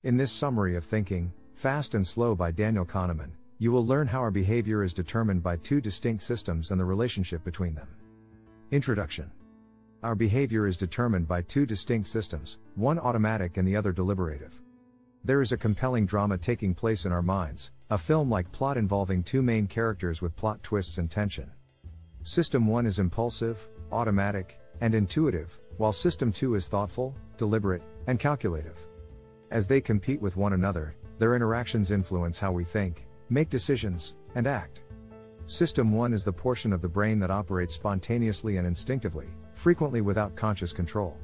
In this summary of Thinking, Fast and Slow by Daniel Kahneman, you will learn how our behavior is determined by two distinct systems and the relationship between them. Introduction. Our behavior is determined by two distinct systems, one automatic and the other deliberative. There is a compelling drama taking place in our minds, a film-like plot involving two main characters with plot twists and tension. System 1 is impulsive, automatic, and intuitive, while System 2 is thoughtful, deliberate, and calculative. As they compete with one another, their interactions influence how we think, make decisions, and act. System 1 is the portion of the brain that operates spontaneously and instinctively, frequently without conscious control.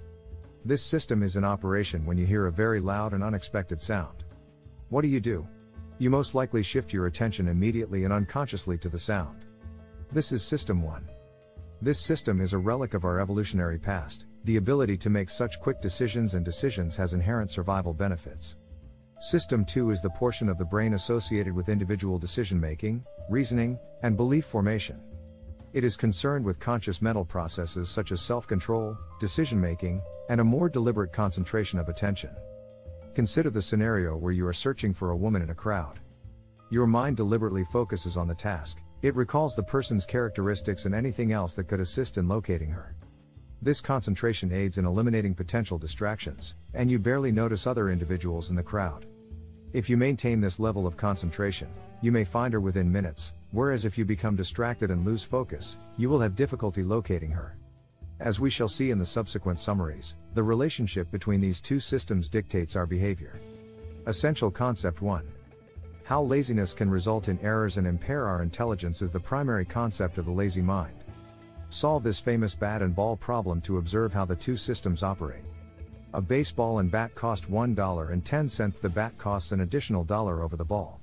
This system is in operation when you hear a very loud and unexpected sound. What do? You most likely shift your attention immediately and unconsciously to the sound. This is System 1. This system is a relic of our evolutionary past. The ability to make such quick decisions has inherent survival benefits. System 2 is the portion of the brain associated with individual decision-making, reasoning, and belief formation. It is concerned with conscious mental processes such as self-control, decision-making, and a more deliberate concentration of attention. Consider the scenario where you are searching for a woman in a crowd. Your mind deliberately focuses on the task. It recalls the person's characteristics and anything else that could assist in locating her. This concentration aids in eliminating potential distractions, and you barely notice other individuals in the crowd. If you maintain this level of concentration, you may find her within minutes, whereas if you become distracted and lose focus, you will have difficulty locating her. As we shall see in the subsequent summaries, the relationship between these two systems dictates our behavior. Essential Concept 1. How laziness can result in errors and impair our intelligence is the primary concept of the lazy mind. Solve this famous bat and ball problem to observe how the two systems operate. A baseball and bat cost $1.10. The bat costs an additional $1 over the ball.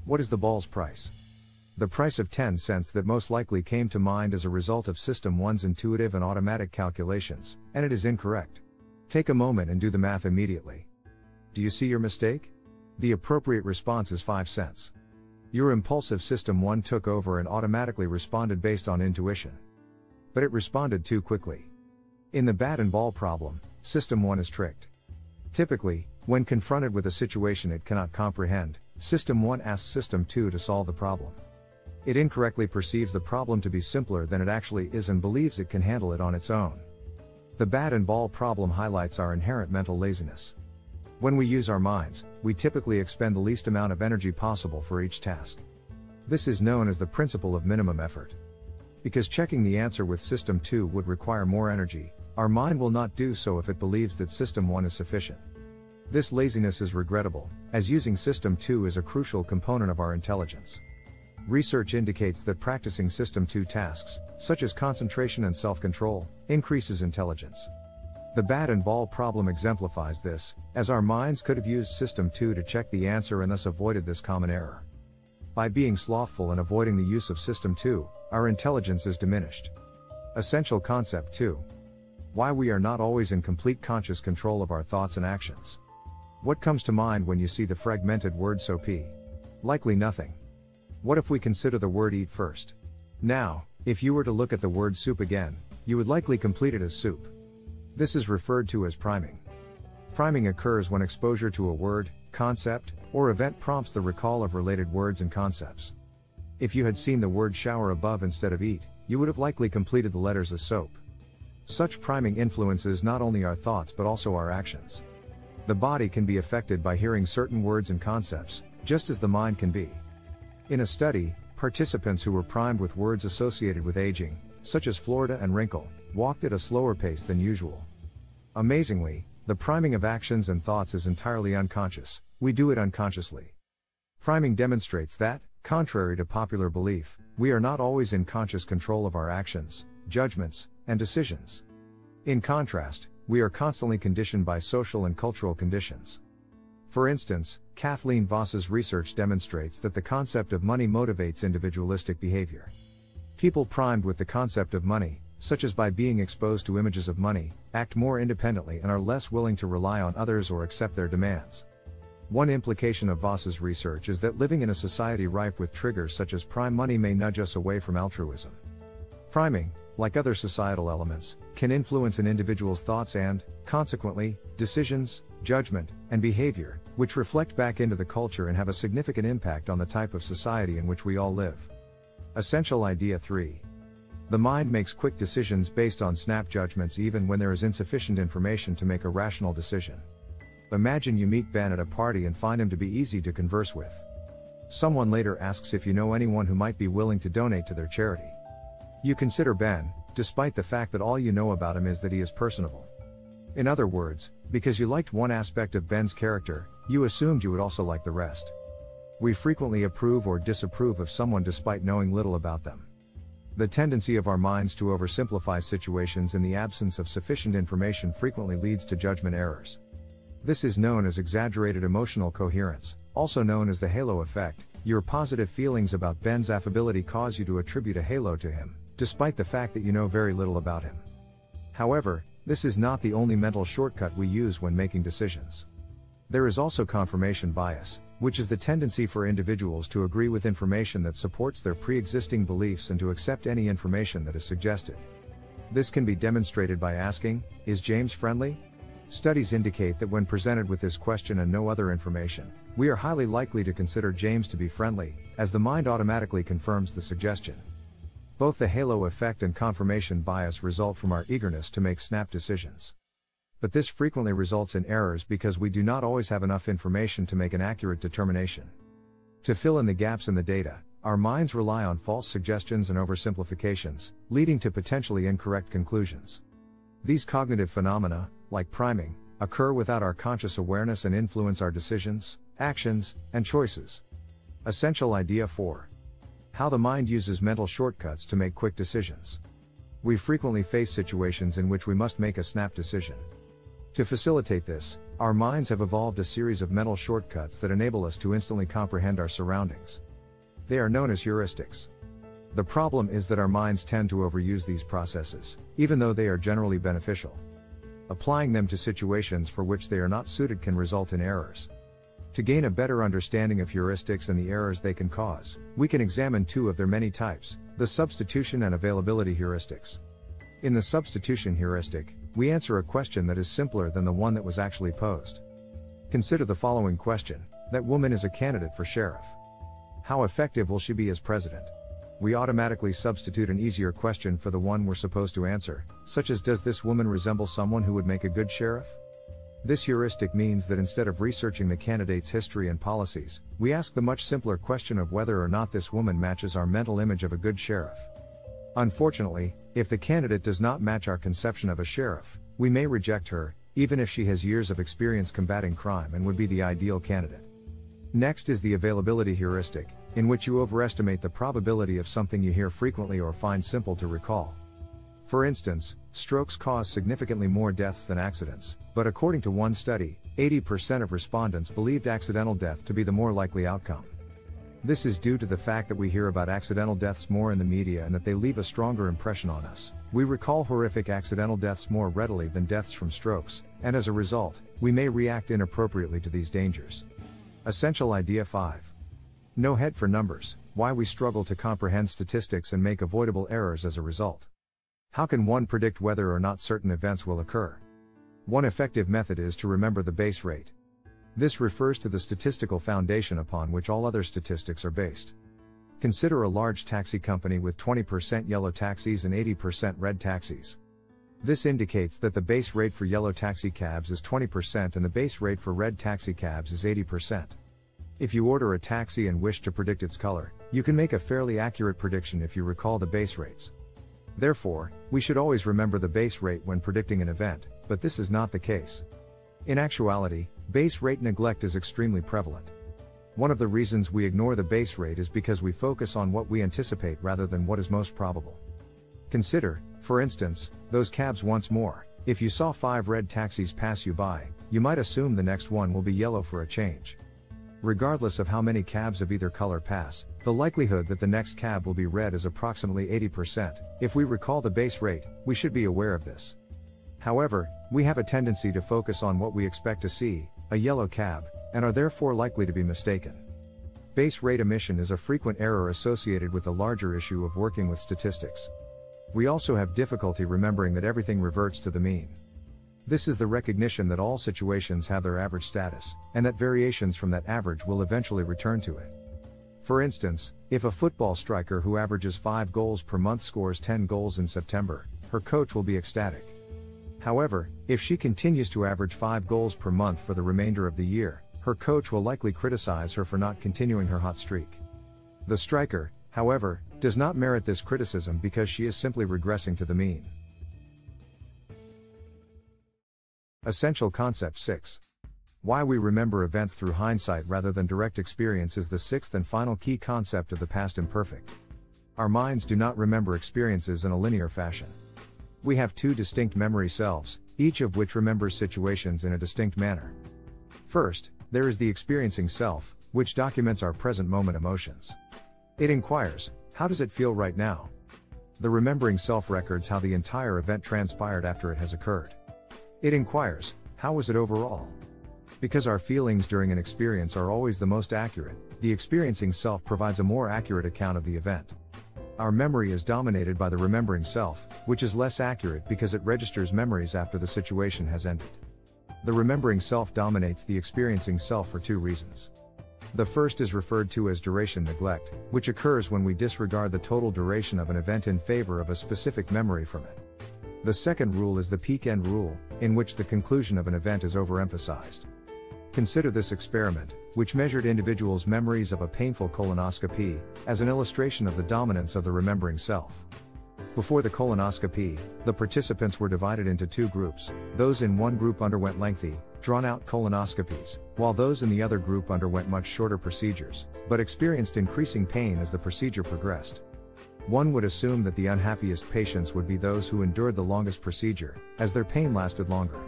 What is the ball's price? The price of 10 cents that most likely came to mind as a result of System 1's intuitive and automatic calculations, and it is incorrect. Take a moment and do the math immediately. Do you see your mistake? The appropriate response is 5 cents. Your impulsive System 1 took over and automatically responded based on intuition. But it responded too quickly. In the bat and ball problem, System 1 is tricked. Typically, when confronted with a situation it cannot comprehend, System 1 asks System 2 to solve the problem. It incorrectly perceives the problem to be simpler than it actually is and believes it can handle it on its own. The bat and ball problem highlights our inherent mental laziness. When we use our minds, we typically expend the least amount of energy possible for each task. This is known as the principle of minimum effort. Because checking the answer with System 2 would require more energy, our mind will not do so if it believes that System 1 is sufficient. This laziness is regrettable, as using System 2 is a crucial component of our intelligence. Research indicates that practicing System 2 tasks, such as concentration and self-control, increases intelligence. The bat and ball problem exemplifies this, as our minds could have used System 2 to check the answer and thus avoided this common error. By being slothful and avoiding the use of System 2, our intelligence is diminished. Essential Concept 2. Why we are not always in complete conscious control of our thoughts and actions. What comes to mind when you see the fragmented word soap? Likely nothing. What if we consider the word eat first? Now, if you were to look at the word soup again, you would likely complete it as soup. This is referred to as priming. Priming occurs when exposure to a word, concept, or event prompts the recall of related words and concepts. If you had seen the word shower above instead of eat, you would have likely completed the letters as soap. Such priming influences not only our thoughts but also our actions. The body can be affected by hearing certain words and concepts, just as the mind can be. In a study, participants who were primed with words associated with aging, such as Florida and wrinkle, walked at a slower pace than usual. Amazingly, the priming of actions and thoughts is entirely unconscious. We do it unconsciously. Priming demonstrates that, contrary to popular belief, we are not always in conscious control of our actions, judgments, and decisions. In contrast, we are constantly conditioned by social and cultural conditions. For instance, Kathleen Voss's research demonstrates that the concept of money motivates individualistic behavior. People primed with the concept of money, such as by being exposed to images of money, act more independently and are less willing to rely on others or accept their demands. One implication of Voss's research is that living in a society rife with triggers such as prime money may nudge us away from altruism. Priming, like other societal elements, can influence an individual's thoughts and, consequently, decisions, judgment, and behavior, which reflect back into the culture and have a significant impact on the type of society in which we all live. Essential idea 3. The mind makes quick decisions based on snap judgments even when there is insufficient information to make a rational decision. Imagine you meet Ben at a party and find him to be easy to converse with. Someone later asks if you know anyone who might be willing to donate to their charity. You consider Ben, despite the fact that all you know about him is that he is personable. In other words, because you liked one aspect of Ben's character, you assumed you would also like the rest. We frequently approve or disapprove of someone despite knowing little about them. The tendency of our minds to oversimplify situations in the absence of sufficient information frequently leads to judgment errors. This is known as exaggerated emotional coherence, also known as the halo effect. Your positive feelings about Ben's affability cause you to attribute a halo to him, despite the fact that you know very little about him. However, this is not the only mental shortcut we use when making decisions. There is also confirmation bias, which is the tendency for individuals to agree with information that supports their pre-existing beliefs and to accept any information that is suggested. This can be demonstrated by asking, "Is James friendly?" Studies indicate that when presented with this question and no other information, we are highly likely to consider James to be friendly, as the mind automatically confirms the suggestion. Both the halo effect and confirmation bias result from our eagerness to make snap decisions. But this frequently results in errors because we do not always have enough information to make an accurate determination. To fill in the gaps in the data, our minds rely on false suggestions and oversimplifications, leading to potentially incorrect conclusions. These cognitive phenomena, like priming, occur without our conscious awareness and influence our decisions, actions, and choices. Essential idea 4. How the mind uses mental shortcuts to make quick decisions. We frequently face situations in which we must make a snap decision. To facilitate this, our minds have evolved a series of mental shortcuts that enable us to instantly comprehend our surroundings. They are known as heuristics. The problem is that our minds tend to overuse these processes, even though they are generally beneficial. Applying them to situations for which they are not suited can result in errors. To gain a better understanding of heuristics and the errors they can cause, we can examine two of their many types, the substitution and availability heuristics. In the substitution heuristic, we answer a question that is simpler than the one that was actually posed. Consider the following question: that woman is a candidate for sheriff. How effective will she be as president? We automatically substitute an easier question for the one we're supposed to answer, such as, does this woman resemble someone who would make a good sheriff? This heuristic means that instead of researching the candidate's history and policies, we ask the much simpler question of whether or not this woman matches our mental image of a good sheriff. Unfortunately, if the candidate does not match our conception of a sheriff, we may reject her, even if she has years of experience combating crime and would be the ideal candidate. Next is the availability heuristic, in which you overestimate the probability of something you hear frequently or find simple to recall. For instance, strokes cause significantly more deaths than accidents, but according to one study, 80% of respondents believed accidental death to be the more likely outcome. This is due to the fact that we hear about accidental deaths more in the media and that they leave a stronger impression on us. We recall horrific accidental deaths more readily than deaths from strokes, and as a result, we may react inappropriately to these dangers. Essential idea 5. No head for numbers: why we struggle to comprehend statistics and make avoidable errors as a result. How can one predict whether or not certain events will occur? One effective method is to remember the base rate. This refers to the statistical foundation upon which all other statistics are based. Consider a large taxi company with 20% yellow taxis and 80% red taxis. This indicates that the base rate for yellow taxi cabs is 20% and the base rate for red taxi cabs is 80%. If you order a taxi and wish to predict its color, you can make a fairly accurate prediction if you recall the base rates. Therefore, we should always remember the base rate when predicting an event, but this is not the case. In actuality, base rate neglect is extremely prevalent. One of the reasons we ignore the base rate is because we focus on what we anticipate rather than what is most probable. Consider, for instance, those cabs once more. If you saw 5 red taxis pass you by, you might assume the next one will be yellow for a change. Regardless of how many cabs of either color pass, the likelihood that the next cab will be red is approximately 80%. If we recall the base rate, we should be aware of this. However, we have a tendency to focus on what we expect to see, a yellow cab, and are therefore likely to be mistaken. Base rate omission is a frequent error associated with the larger issue of working with statistics. We also have difficulty remembering that everything reverts to the mean. This is the recognition that all situations have their average status, and that variations from that average will eventually return to it. For instance, if a football striker who averages 5 goals per month scores 10 goals in September, her coach will be ecstatic. However, if she continues to average 5 goals per month for the remainder of the year, her coach will likely criticize her for not continuing her hot streak. The striker, however, does not merit this criticism because she is simply regressing to the mean. Essential Concept 6. Why we remember events through hindsight rather than direct experience is the sixth and final key concept of the past imperfect. Our minds do not remember experiences in a linear fashion. We have two distinct memory selves, each of which remembers situations in a distinct manner. First, there is the experiencing self, which documents our present moment emotions. It inquires, how does it feel right now? The remembering self records how the entire event transpired after it has occurred. It inquires, how was it overall? Because our feelings during an experience are always the most accurate, the experiencing self provides a more accurate account of the event. Our memory is dominated by the remembering self, which is less accurate because it registers memories after the situation has ended. The remembering self dominates the experiencing self for two reasons. The first is referred to as duration neglect, which occurs when we disregard the total duration of an event in favor of a specific memory from it. The second rule is the peak end rule, in which the conclusion of an event is overemphasized. Consider this experiment, which measured individuals' memories of a painful colonoscopy, as an illustration of the dominance of the remembering self. Before the colonoscopy, the participants were divided into two groups. Those in one group underwent lengthy, drawn-out colonoscopies, while those in the other group underwent much shorter procedures, but experienced increasing pain as the procedure progressed. One would assume that the unhappiest patients would be those who endured the longest procedure, as their pain lasted longer.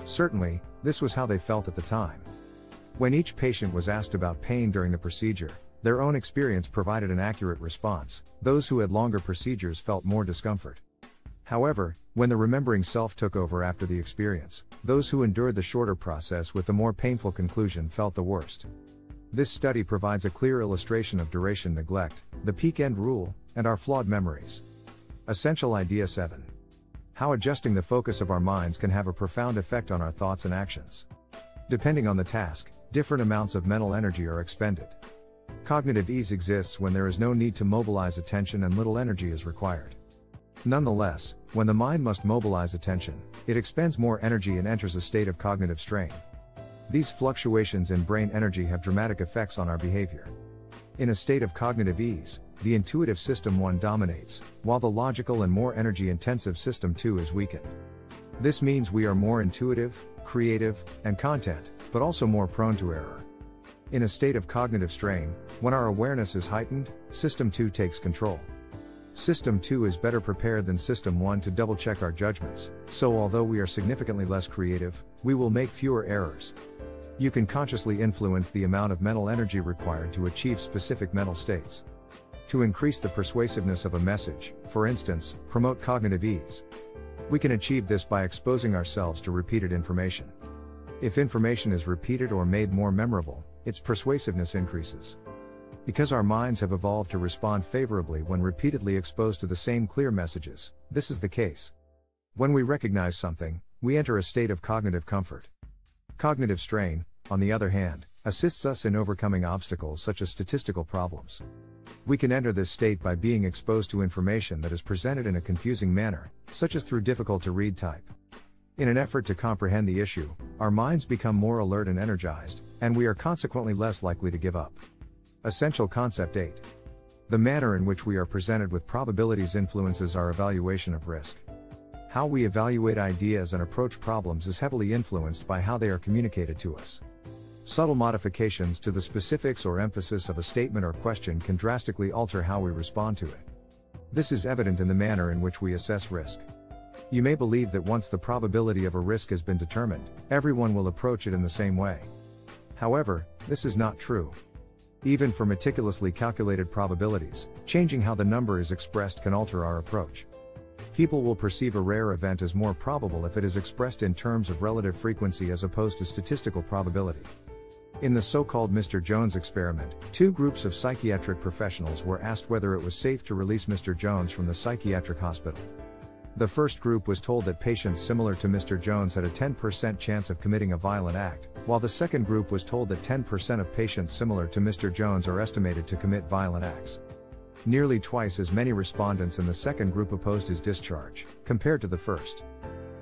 Certainly, this was how they felt at the time. When each patient was asked about pain during the procedure, their own experience provided an accurate response. Those who had longer procedures felt more discomfort. However, when the remembering self took over after the experience, those who endured the shorter process with the more painful conclusion felt the worst. This study provides a clear illustration of duration neglect, the peak end rule, and our flawed memories. Essential Idea 7. How adjusting the focus of our minds can have a profound effect on our thoughts and actions. Depending on the task, different amounts of mental energy are expended. Cognitive ease exists when there is no need to mobilize attention and little energy is required. Nonetheless, when the mind must mobilize attention, it expends more energy and enters a state of cognitive strain. These fluctuations in brain energy have dramatic effects on our behavior. In a state of cognitive ease, the intuitive system 1 dominates, while the logical and more energy-intensive system 2 is weakened. This means we are more intuitive, creative, and content, but also more prone to error. In a state of cognitive strain, when our awareness is heightened, System 2 takes control. System 2 is better prepared than System 1 to double-check our judgments, so although we are significantly less creative, we will make fewer errors. You can consciously influence the amount of mental energy required to achieve specific mental states. To increase the persuasiveness of a message, for instance, promote cognitive ease. We can achieve this by exposing ourselves to repeated information. If information is repeated or made more memorable, its persuasiveness increases. Because our minds have evolved to respond favorably when repeatedly exposed to the same clear messages, this is the case. When we recognize something, we enter a state of cognitive comfort. Cognitive strain, on the other hand, assists us in overcoming obstacles such as statistical problems. We can enter this state by being exposed to information that is presented in a confusing manner, such as through difficult-to-read type. In an effort to comprehend the issue, our minds become more alert and energized, and we are consequently less likely to give up. Essential Concept 8. The manner in which we are presented with probabilities influences our evaluation of risk. How we evaluate ideas and approach problems is heavily influenced by how they are communicated to us. Subtle modifications to the specifics or emphasis of a statement or question can drastically alter how we respond to it. This is evident in the manner in which we assess risk. You may believe that once the probability of a risk has been determined, everyone will approach it in the same way. However, this is not true. Even for meticulously calculated probabilities, changing how the number is expressed can alter our approach. People will perceive a rare event as more probable if it is expressed in terms of relative frequency as opposed to statistical probability. In the so-called Mr. Jones experiment, two groups of psychiatric professionals were asked whether it was safe to release Mr. Jones from the psychiatric hospital. The first group was told that patients similar to Mr. Jones had a 10% chance of committing a violent act, while the second group was told that 10% of patients similar to Mr. Jones are estimated to commit violent acts. Nearly twice as many respondents in the second group opposed his discharge, compared to the first.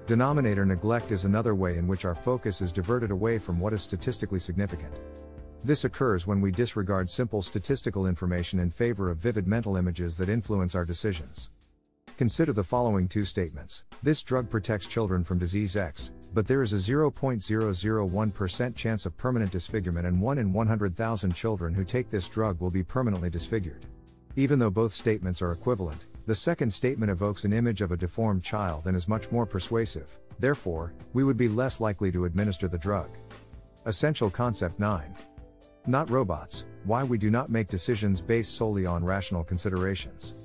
Denominator neglect is another way in which our focus is diverted away from what is statistically significant. This occurs when we disregard simple statistical information in favor of vivid mental images that influence our decisions. Consider the following two statements. This drug protects children from disease X, but there is a 0.001% chance of permanent disfigurement, and 1 in 100,000 children who take this drug will be permanently disfigured. Even though both statements are equivalent, the second statement evokes an image of a deformed child and is much more persuasive. Therefore, we would be less likely to administer the drug. Essential Concept 9. Not robots. Why we do not make decisions based solely on rational considerations.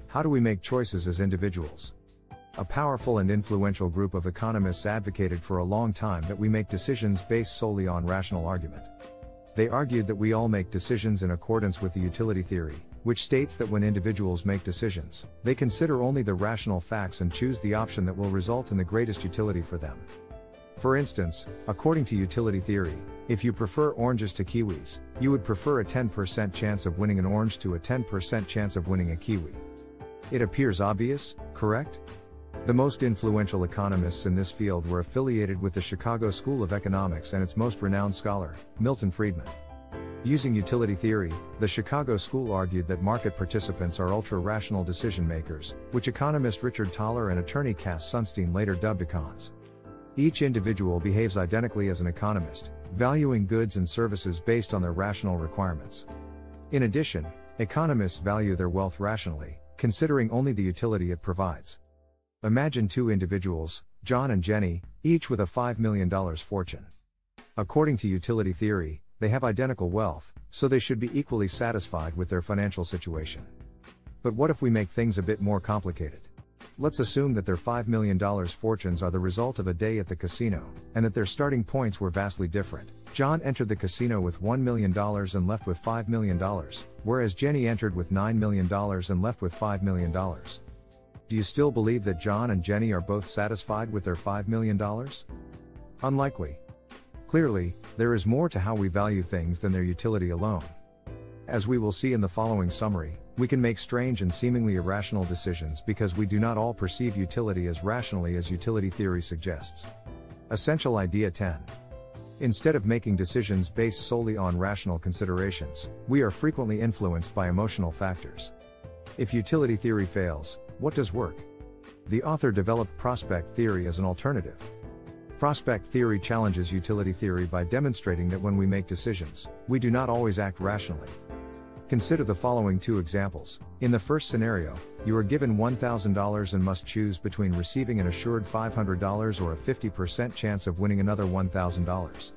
How do we make choices as individuals? A powerful and influential group of economists advocated for a long time that we make decisions based solely on rational argument. They argued that we all make decisions in accordance with the utility theory, which states that when individuals make decisions, they consider only the rational facts and choose the option that will result in the greatest utility for them. For instance, according to utility theory, if you prefer oranges to kiwis, you would prefer a 10% chance of winning an orange to a 10% chance of winning a kiwi. It appears obvious, correct? The most influential economists in this field were affiliated with the Chicago School of Economics and its most renowned scholar, Milton Friedman. Using utility theory, the Chicago School argued that market participants are ultra-rational decision makers, which economist Richard Thaler and attorney Cass Sunstein later dubbed econs. Each individual behaves identically as an economist, valuing goods and services based on their rational requirements. In addition, economists value their wealth rationally, considering only the utility it provides. Imagine two individuals, John and Jenny, each with a $5 million fortune. According to utility theory, they have identical wealth, so they should be equally satisfied with their financial situation. But what if we make things a bit more complicated? Let's assume that their $5 million fortunes are the result of a day at the casino, and that their starting points were vastly different. John entered the casino with $1 million and left with $5 million, whereas Jenny entered with $9 million and left with $5 million. Do you still believe that John and Jenny are both satisfied with their $5 million? Unlikely. Clearly, there is more to how we value things than their utility alone. As we will see in the following summary, we can make strange and seemingly irrational decisions because we do not all perceive utility as rationally as utility theory suggests. Essential Idea 10. Instead of making decisions based solely on rational considerations, we are frequently influenced by emotional factors. If utility theory fails, what does work? The author developed prospect theory as an alternative. Prospect theory challenges utility theory by demonstrating that when we make decisions, we do not always act rationally. Consider the following two examples. In the first scenario, you are given $1,000 and must choose between receiving an assured $500 or a 50% chance of winning another $1,000.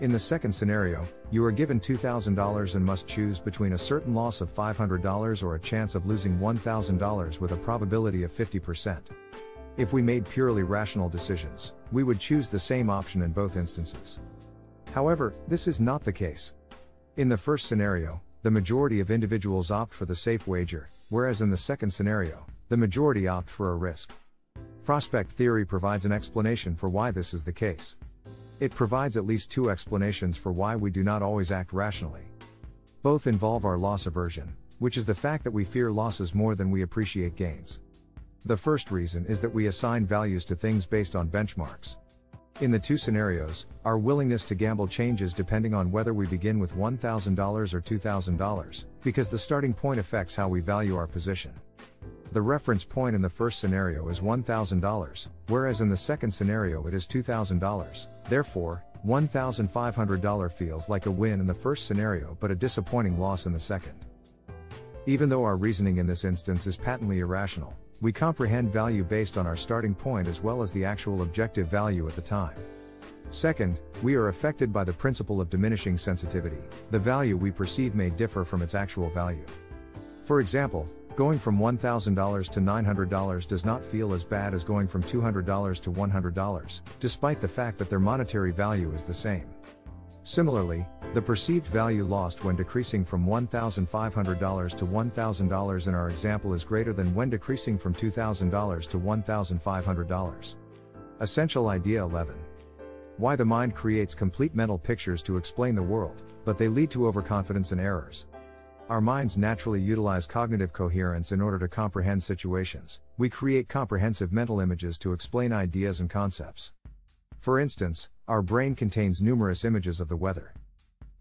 In the second scenario, you are given $2,000 and must choose between a certain loss of $500 or a chance of losing $1,000 with a probability of 50%. If we made purely rational decisions, we would choose the same option in both instances. However, this is not the case. In the first scenario, the majority of individuals opt for the safe wager, whereas in the second scenario, the majority opt for a risk. Prospect theory provides an explanation for why this is the case. It provides at least two explanations for why we do not always act rationally. Both involve our loss aversion, which is the fact that we fear losses more than we appreciate gains. The first reason is that we assign values to things based on benchmarks. In the two scenarios, our willingness to gamble changes depending on whether we begin with $1,000 or $2,000, because the starting point affects how we value our position. The reference point in the first scenario is $1,000, whereas in the second scenario it is $2,000. Therefore, $1,500 feels like a win in the first scenario but a disappointing loss in the second. Even though our reasoning in this instance is patently irrational, we comprehend value based on our starting point as well as the actual objective value at the time. Second, we are affected by the principle of diminishing sensitivity. The value we perceive may differ from its actual value. For example, going from $1,000 to $900 does not feel as bad as going from $200 to $100, despite the fact that their monetary value is the same. Similarly, the perceived value lost when decreasing from $1,500 to $1,000 in our example is greater than when decreasing from $2,000 to $1,500. Essential Idea 11. Why the mind creates complete mental pictures to explain the world, but they lead to overconfidence and errors. Our minds naturally utilize cognitive coherence in order to comprehend situations. We create comprehensive mental images to explain ideas and concepts. For instance, our brain contains numerous images of the weather.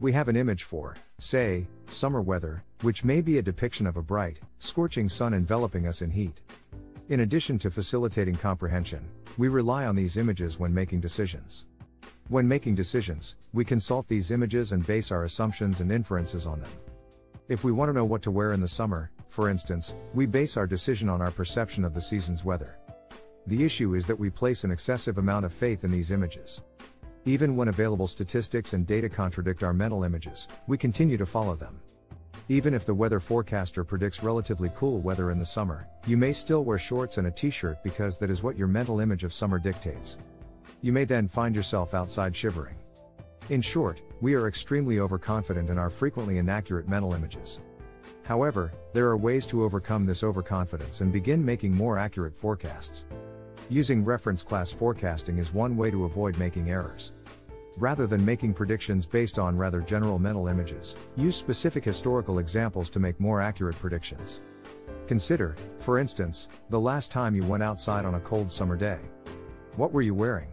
We have an image for, say, summer weather, which may be a depiction of a bright, scorching sun enveloping us in heat. In addition to facilitating comprehension, we rely on these images when making decisions. When making decisions, we consult these images and base our assumptions and inferences on them. If we want to know what to wear in the summer, for instance, we base our decision on our perception of the season's weather. The issue is that we place an excessive amount of faith in these images. Even when available statistics and data contradict our mental images, we continue to follow them. Even if the weather forecaster predicts relatively cool weather in the summer, you may still wear shorts and a t-shirt because that is what your mental image of summer dictates. You may then find yourself outside shivering. In short, we are extremely overconfident in our frequently inaccurate mental images. However, there are ways to overcome this overconfidence and begin making more accurate forecasts. Using reference class forecasting is one way to avoid making errors. Rather than making predictions based on rather general mental images, use specific historical examples to make more accurate predictions. Consider, for instance, the last time you went outside on a cold summer day. What were you wearing?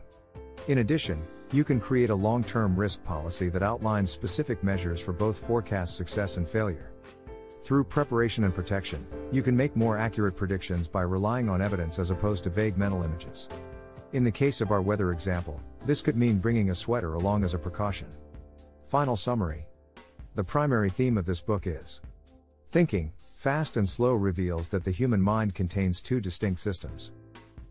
In addition, you can create a long-term risk policy that outlines specific measures for both forecast success and failure. Through preparation and protection, you can make more accurate predictions by relying on evidence as opposed to vague mental images. In the case of our weather example, this could mean bringing a sweater along as a precaution. Final summary. The primary theme of this book is thinking, fast and slow reveals that the human mind contains two distinct systems.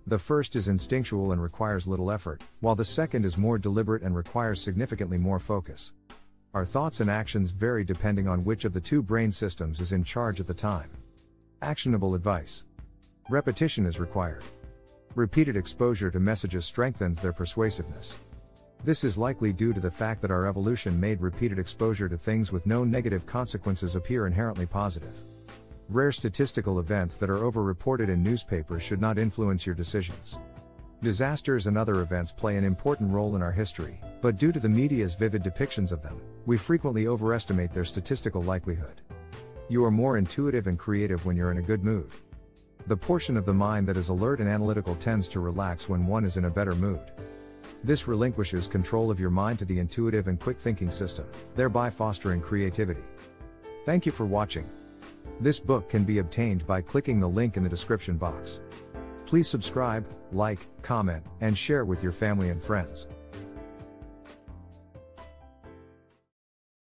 The first is instinctual and requires little effort, while the second is more deliberate and requires significantly more focus. Our thoughts and actions vary depending on which of the two brain systems is in charge at the time. Actionable advice. Repetition is required. Repeated exposure to messages strengthens their persuasiveness. This is likely due to the fact that our evolution made repeated exposure to things with no negative consequences appear inherently positive. Rare statistical events that are over-reported in newspapers should not influence your decisions. Disasters and other events play an important role in our history, but due to the media's vivid depictions of them, we frequently overestimate their statistical likelihood. You are more intuitive and creative when you're in a good mood. The portion of the mind that is alert and analytical tends to relax when one is in a better mood. This relinquishes control of your mind to the intuitive and quick-thinking system, thereby fostering creativity. Thank you for watching. This book can be obtained by clicking the link in the description box. Please subscribe, like, comment, and share with your family and friends.